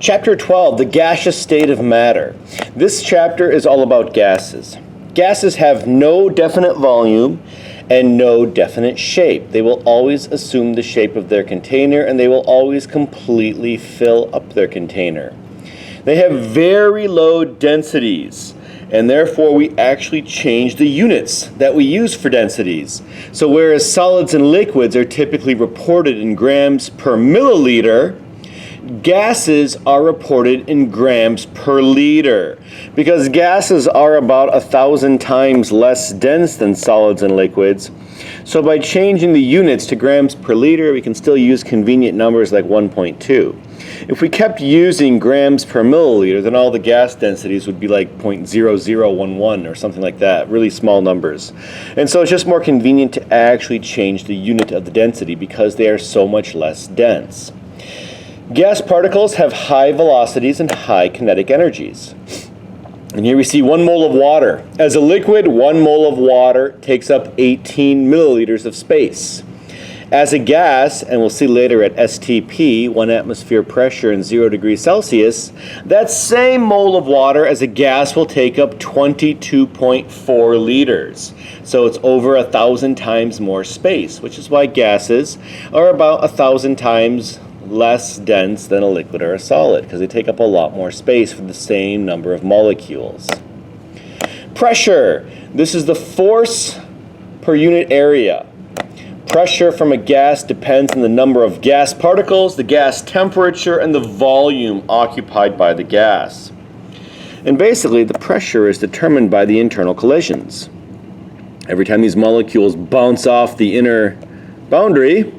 Chapter 12, the gaseous state of matter. This chapter is all about gases. Gases have no definite volume and no definite shape. They will always assume the shape of their container, and they will always completely fill up their container. They have very low densities, and therefore we actually change the units that we use for densities. So whereas solids and liquids are typically reported in grams per milliliter, gases are reported in grams per liter, because gases are about 1,000 times less dense than solids and liquids. So by changing the units to grams per liter, we can still use convenient numbers like 1.2. If we kept using grams per milliliter, then all the gas densities would be like 0.0011 or something like that, really small numbers. And so it's just more convenient to actually change the unit of the density because they are so much less dense. Gas particles have high velocities and high kinetic energies. And here we see 1 mole of water. As a liquid, 1 mole of water takes up 18 milliliters of space. As a gas, and we'll see later at STP, 1 atmosphere pressure and 0 degrees Celsius, that same mole of water as a gas will take up 22.4 liters. So it's over 1,000 times more space, which is why gases are about 1,000 times less dense than a liquid or a solid, because they take up a lot more space for the same number of molecules. Pressure. This is the force per unit area. Pressure from a gas depends on the number of gas particles, the gas temperature, and the volume occupied by the gas. And basically, the pressure is determined by the internal collisions. Every time these molecules bounce off the inner boundary,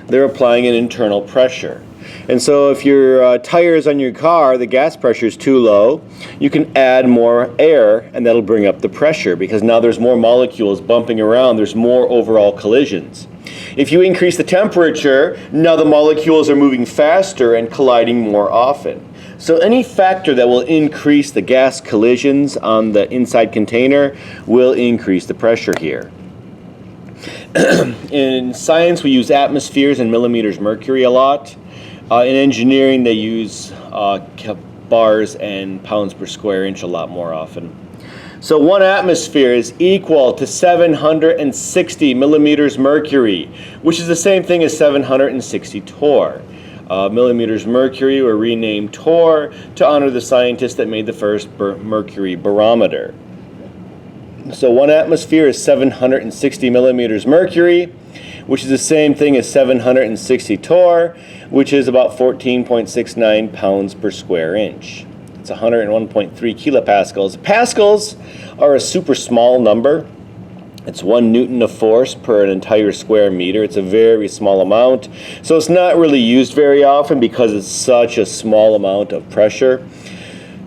they're applying an internal pressure. And so if your tires on your car, the gas pressure is too low, you can add more air and that'll bring up the pressure because now there's more molecules bumping around, there's more overall collisions. If you increase the temperature, now the molecules are moving faster and colliding more often. So any factor that will increase the gas collisions on the inside container will increase the pressure here. In science, we use atmospheres and millimeters mercury a lot. In engineering, they use bars and pounds per square inch a lot more often. So 1 atmosphere is equal to 760 millimeters mercury, which is the same thing as 760 torr. Millimeters mercury were renamed torr to honor the scientist that made the first mercury barometer. So 1 atmosphere is 760 millimeters mercury, which is the same thing as 760 torr, which is about 14.69 pounds per square inch. It's 101.3 kilopascals. Pascals are a super small number. It's 1 newton of force per an entire square meter. It's a very small amount. So it's not really used very often because it's such a small amount of pressure.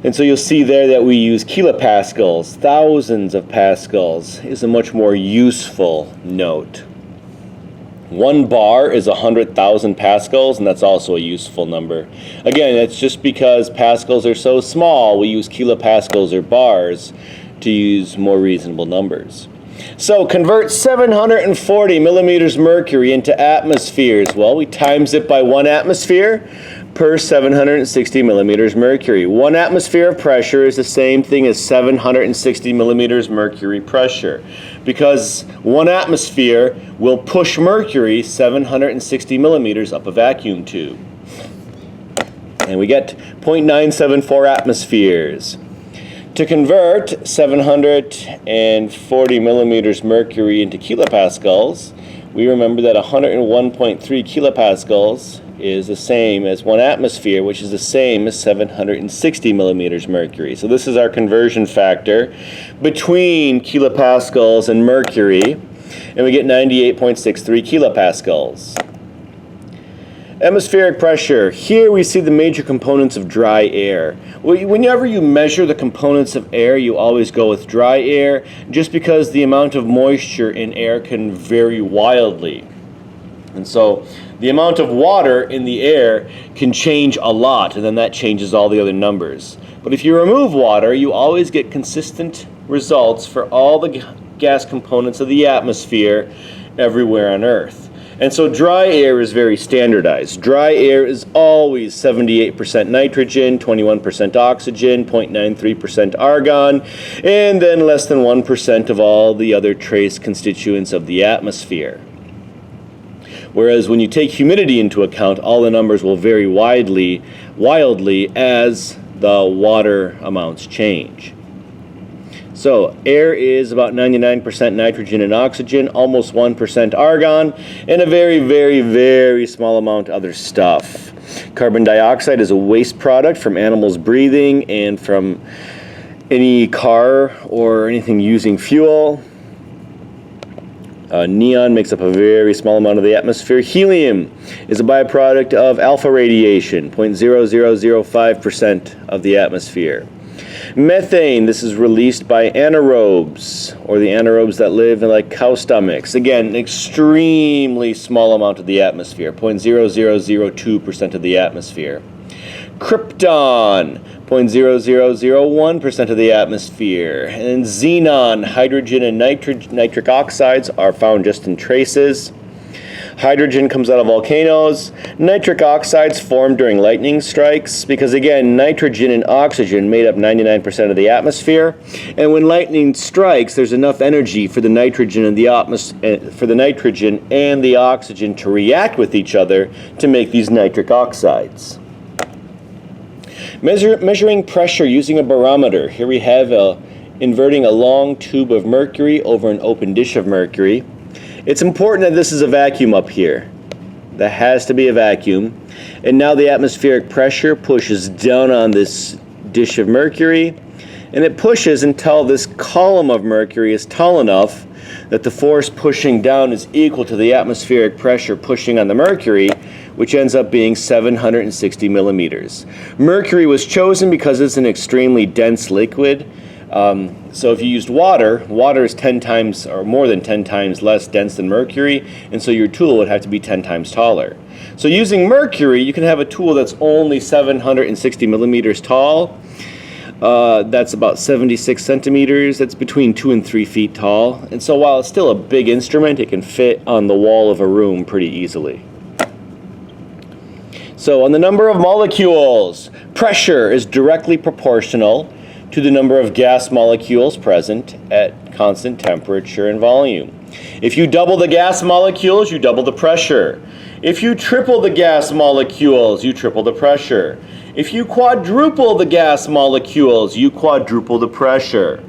And so you'll see there that we use kilopascals. Thousands of pascals is a much more useful note. 1 bar is 100,000 pascals, and that's also a useful number. Again, it's just because pascals are so small, we use kilopascals or bars to use more reasonable numbers. So convert 740 millimeters mercury into atmospheres. Well, we times it by 1 atmosphere per 760 millimeters mercury. 1 atmosphere of pressure is the same thing as 760 millimeters mercury pressure, because 1 atmosphere will push mercury 760 millimeters up a vacuum tube. And we get 0.974 atmospheres. To convert 740 millimeters mercury into kilopascals, we remember that 101.3 kilopascals is the same as 1 atmosphere, which is the same as 760 millimeters mercury. So this is our conversion factor between kilopascals and mercury, and we get 98.63 kilopascals. Atmospheric pressure. Here we see the major components of dry air. Whenever you measure the components of air, you always go with dry air, just because the amount of moisture in air can vary wildly. And so the amount of water in the air can change a lot, and then that changes all the other numbers. But if you remove water, you always get consistent results for all the gas components of the atmosphere everywhere on Earth. And so dry air is very standardized. Dry air is always 78% nitrogen, 21% oxygen, 0.93% argon, and then less than 1% of all the other trace constituents of the atmosphere. Whereas when you take humidity into account, all the numbers will vary wildly as the water amounts change. So air is about 99% nitrogen and oxygen, almost 1% argon, and a very, very, very small amount of other stuff. Carbon dioxide is a waste product from animals breathing and from any car or anything using fuel. Neon makes up a very small amount of the atmosphere. Helium is a byproduct of alpha radiation, 0.0005% of the atmosphere. Methane, this is released by anaerobes, or the anaerobes that live in like cow stomachs. Again, an extremely small amount of the atmosphere, 0.0002% of the atmosphere. Krypton, 0.0001% of the atmosphere. And xenon, hydrogen and nitric oxides are found just in traces. Hydrogen comes out of volcanoes. Nitric oxides form during lightning strikes because, again, nitrogen and oxygen made up 99% of the atmosphere. And when lightning strikes, there's enough energy for the nitrogen and the oxygen to react with each other to make these nitric oxides. Measuring pressure using a barometer. Here we have inverting a long tube of mercury over an open dish of mercury. It's important that this is a vacuum up here. That has to be a vacuum. And now the atmospheric pressure pushes down on this dish of mercury, and it pushes until this column of mercury is tall enough that the force pushing down is equal to the atmospheric pressure pushing on the mercury, which ends up being 760 millimeters. Mercury was chosen because it's an extremely dense liquid. So if you used water is 10 times or more than 10 times less dense than mercury, and so your tool would have to be 10 times taller. So using mercury, you can have a tool that's only 760 millimeters tall. That's about 76 centimeters. That's between 2 and 3 feet tall. And so while it's still a big instrument, it can fit on the wall of a room pretty easily. So on the number of molecules, pressure is directly proportional to the number of gas molecules present at constant temperature and volume. If you double the gas molecules, you double the pressure. If you triple the gas molecules, you triple the pressure. If you quadruple the gas molecules, you quadruple the pressure.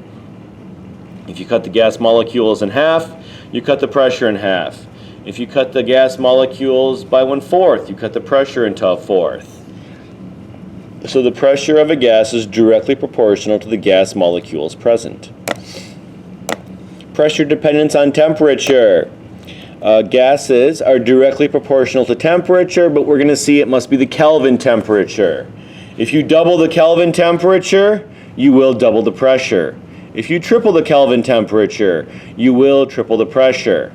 If you cut the gas molecules in half, you cut the pressure in half. If you cut the gas molecules by 1/4, you cut the pressure into 1/4. So the pressure of a gas is directly proportional to the gas molecules present. Pressure dependence on temperature. Gases are directly proportional to temperature, but we're going to see it must be the Kelvin temperature. If you double the Kelvin temperature, you will double the pressure. If you triple the Kelvin temperature, you will triple the pressure.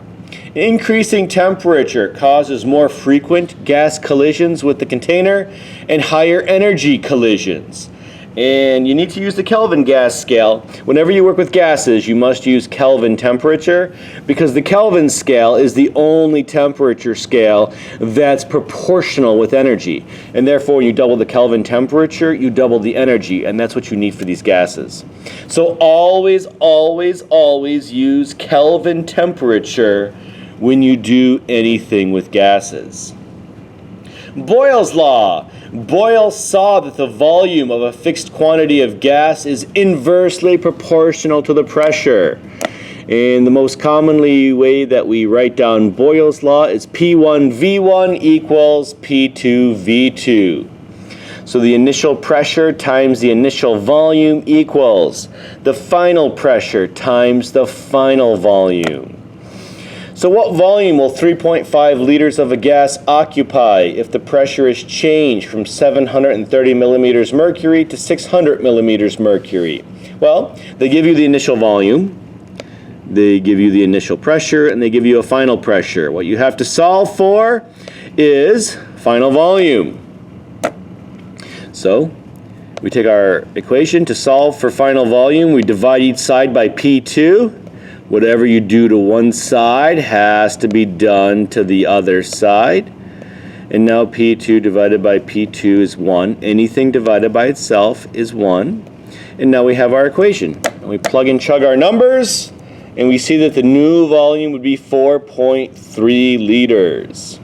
Increasing temperature causes more frequent gas collisions with the container and higher energy collisions. And you need to use the Kelvin gas scale. Whenever you work with gases, you must use Kelvin temperature because the Kelvin scale is the only temperature scale that's proportional with energy. And therefore, when you double the Kelvin temperature, you double the energy, and that's what you need for these gases. So always, always, always use Kelvin temperature when you do anything with gases. Boyle's law. Boyle saw that the volume of a fixed quantity of gas is inversely proportional to the pressure. And the most commonly way that we write down Boyle's law is P1V1 equals P2V2. So the initial pressure times the initial volume equals the final pressure times the final volume. So what volume will 3.5 liters of a gas occupy if the pressure is changed from 730 millimeters mercury to 600 millimeters mercury? Well, they give you the initial volume, they give you the initial pressure, and they give you a final pressure. What you have to solve for is final volume. So we take our equation to solve for final volume. We divide each side by P2. Whatever you do to one side has to be done to the other side. And now P2 divided by P2 is 1. Anything divided by itself is 1. And now we have our equation. And we plug and chug our numbers, and we see that the new volume would be 4.3 liters.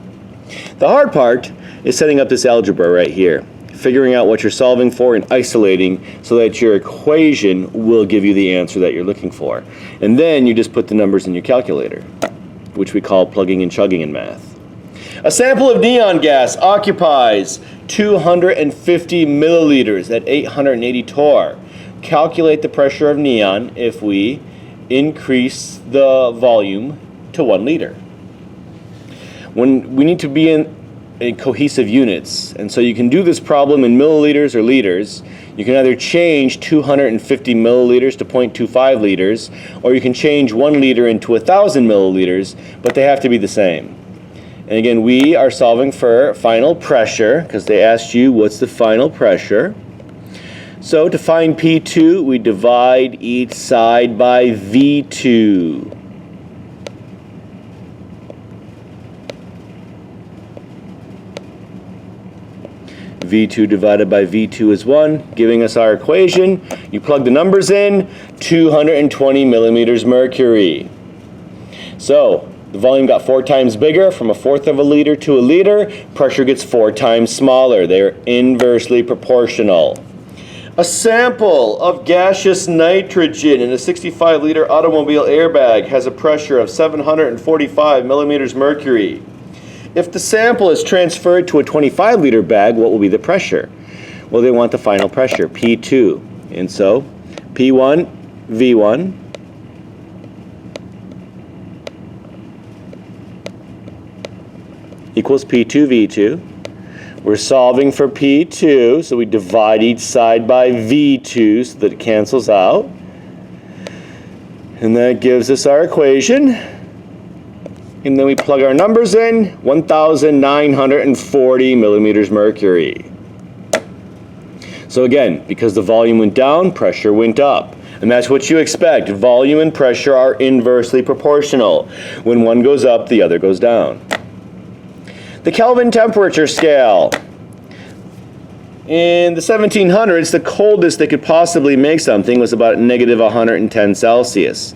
The hard part is setting up this algebra right here, figuring out what you're solving for and isolating so that your equation will give you the answer that you're looking for. And then you just put the numbers in your calculator, which we call plugging and chugging in math. A sample of neon gas occupies 250 milliliters at 880 torr. Calculate the pressure of neon if we increase the volume to 1 liter. When we need to be in cohesive units, and so you can do this problem in milliliters or liters. You can either change 250 milliliters to 0.25 liters, or you can change 1 liter into 1,000 milliliters, but they have to be the same. And again, we are solving for final pressure because they asked you what's the final pressure. So to find P2, we divide each side by V2. V2 divided by V2 is 1, giving us our equation. You plug the numbers in, 220 millimeters mercury. So the volume got 4 times bigger, from 1/4 of a liter to a liter. Pressure gets 4 times smaller. They are inversely proportional. A sample of gaseous nitrogen in a 65-liter automobile airbag has a pressure of 745 millimeters mercury. If the sample is transferred to a 25-liter bag, what will be the pressure? Well, they want the final pressure, P2. And so, P1, V1, equals P2, V2. We're solving for P2, so we divide each side by V2 so that it cancels out. And that gives us our equation. And then we plug our numbers in, 1,940 millimeters mercury. So again, because the volume went down, pressure went up. And that's what you expect. Volume and pressure are inversely proportional. When one goes up, the other goes down. The Kelvin temperature scale. In the 1700s, the coldest they could possibly make something was about negative 110 Celsius.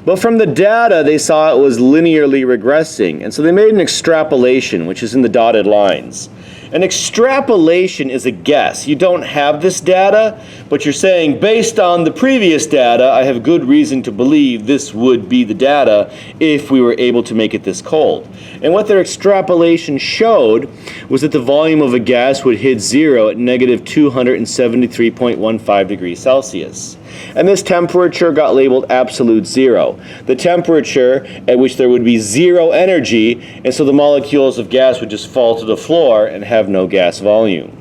But from the data, they saw it was linearly regressing, and so they made an extrapolation, which is in the dotted lines. An extrapolation is a guess. You don't have this data, but you're saying, based on the previous data, I have good reason to believe this would be the data if we were able to make it this cold. And what their extrapolation showed was that the volume of a gas would hit 0 at negative 273.15 degrees Celsius. And this temperature got labeled absolute zero, the temperature at which there would be zero energy, and so the molecules of gas would just fall to the floor and have no gas volume.